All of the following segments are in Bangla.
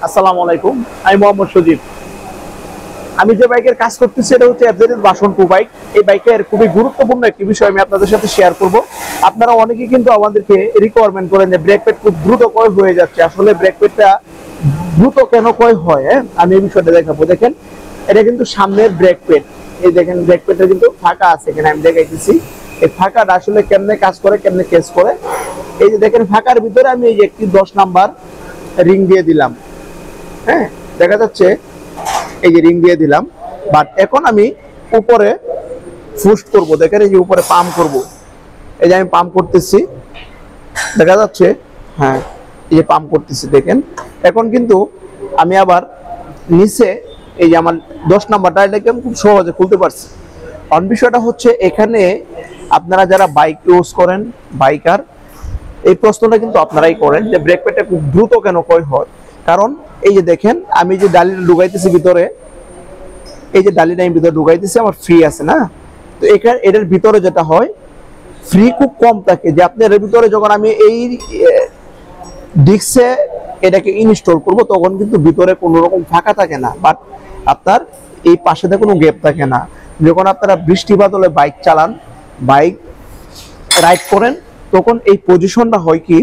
আসসালামু আলাইকুম, আমি মোহাম্মদ সজীব। আমি যে বাইকের কাজ করতেছি এটা হচ্ছে এফজেড ভার্সন 2 বাইক। এই বাইকের খুবই গুরুত্বপূর্ণ একটি বিষয় আমি আপনাদের সাথে শেয়ার করব। আপনারা অনেকেই কিন্তু আমাদেরকে রিকোয়ারমেন্ট করেন যে ব্রেক প্যাড খুব দ্রুত ক্ষয় হয়ে যাচ্ছে। আসলে ব্রেক প্যাডটা দ্রুত কেন ক্ষয় হয়, আমি এই বিষয়টা দেখাবো। দেখেন, এটা কিন্তু সামনের ব্রেক প্যাড। এই দেখেন, ব্রেক প্যাডটা কিন্তু ফাঁকা আছে, এখানে আমি দেখাইতেছি। এই ফাঁকাটা আসলে কেমনে কাজ করে, কেমনে কেস করে। এই যে দেখেন, ফাঁকার ভিতরে আমি এই যে একটি 10 নাম্বার রিং দিয়ে দিলাম। হ্যাঁ, দেখা যাচ্ছে, এই যে রিং দিয়ে দিলাম। বাট এখন আমি উপরে ফুস্ট করব। দেখেন, এই যে উপরে পাম্প করব। এই যে আমি পাম্প করতেছি, দেখা যাচ্ছে। হ্যাঁ, এই যে পাম্প করতেছি, দেখেন। এখন কিন্তু আমি আবার নিচে এই যে আমার 10 নাম্বারটা, এটাকে আমি খুব সহজে খুলতে পারছি। অন বিষয়টা হচ্ছে, এখানে আপনারা যারা বাইক ইউজ করেন, বাইকার, এই প্রশ্নটা কিন্তু আপনারাই করেন যে ব্রেক প্যাডটা খুব দ্রুত কেন ক্ষয় হয়। কারণ এই যে দেখেন, আমি যে ডালিটা ঢুকাইতেছি ভিতরে, এই যে ডালিটা আমি ভিতরে ঢুকাইতেছি, আমার ফ্রি আছে না। তো এটার ভিতরে যেটা হয়, ফ্রি খুব কম থাকে। যে আপনি এর ভিতরে যখন আমি এই ডিস্কে এটাকে ইনস্টল করব, তখন কিন্তু ভিতরে কোনো রকম ফাঁকা থাকে না, বাট আপনার এই পাশেতে কোনো গ্যাপ থাকে না। যখন আপনারা বৃষ্টি বাদলে বাইক চালান, বাইক রাইড করেন, তখন এই পজিশনটা হয় কি,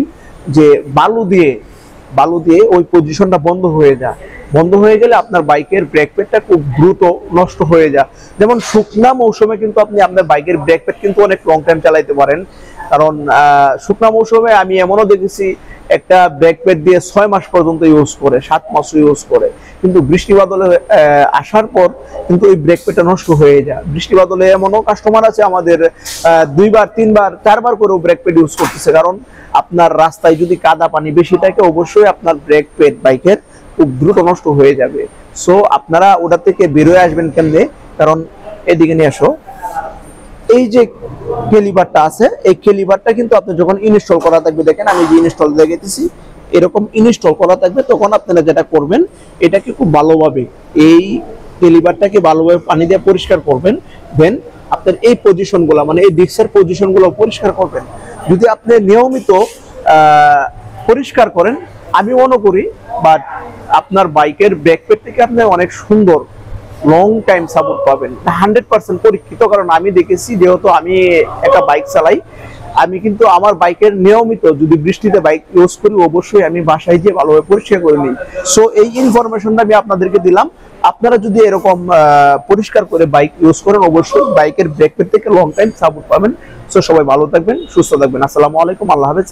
যে বালু দিয়ে ওই পজিশনটা বন্ধ হয়ে যায়। বন্ধ হয়ে গেলে আপনার বাইকের ব্রেক প্যাডটা খুব দ্রুত নষ্ট হয়ে যায়। যেমন শুকনা মৌসুমে কিন্তু আপনি আপনার বাইকের ব্রেক প্যাড কিন্তু অনেক লং টাইম চালাইতে পারেন। কারণ শুকনা মৌসুমে আমি এমনও দেখেছি, একটা ব্রেক প্যাড দিয়ে 6 মাস পর্যন্ত ইউজ করে, 7 মাস ইউজ করে। কিন্তু বৃষ্টি বাদলে আসার পর কিন্তু এই ব্রেক প্যাডটা নষ্ট হয়ে যায়। বৃষ্টি বাদলে এমনও কাস্টমার আছে আমাদের 2 বার 3 বার 4 বার করেও ব্রেক প্যাড ইউজ করতেছে। কারণ আপনার রাস্তায় যদি কাদা পানি বেশি থাকে, অবশ্যই আপনার ব্রেক প্যাড বাইকের খুব দ্রুত নষ্ট হয়ে যাবে। সো আপনারা ওটা থেকে বেরোয় আসবেন কেমনে? কারণ এদিকে নিয়ে আসো, এই যে ক্যালিপারটা আছে, এই ক্যালিপারটা কিন্তু আপনি যখন ইনস্টল করা থাকবে, দেখেন আমি যে ইনস্টল দেখাইতেছি, এরকম ইনস্টল করা থাকবে, তখন আপনারা যেটা করবেন, এটাকে খুব ভালোভাবে এই ক্যালিপারটাকে ভালোভাবে পানি দিয়ে পরিষ্কার করবেন। দেন আপনার এই পজিশনগুলো, মানে এই ডিস্কের পজিশনগুলো পরিষ্কার করবেন। যদি আপনি নিয়মিত পরিষ্কার করেন, আমি মনে করি, বাট আপনার বাইকের ব্রেক প্যাড থেকে আপনি অনেক সুন্দর লং টাইম সাপোর্ট পাবেন, 100% পরীক্ষিত। কারণ আমি দেখেছি, যেহেতু আমি একটা বাইক চালাই, আমি কিন্তু আমার বাইকের নিয়মিত যদি বৃষ্টিতে বাইক ইউজ করি, অবশ্যই আমি বাসায় গিয়ে ভালোভাবে পরিষ্কার করে নিই। সো এই ইনফরমেশনটা আমি আপনাদেরকে দিলাম। আপনারা যদি এরকম পরিষ্কার করে বাইক ইউজ করেন, অবশ্যই বাইকের ব্রেক প্যাড থেকে লং টাইম সাপোর্ট পাবেন। সো সবাই ভালো থাকবেন, সুস্থ থাকবেন। আসসালামু আলাইকুম, আল্লাহ হাফেজ।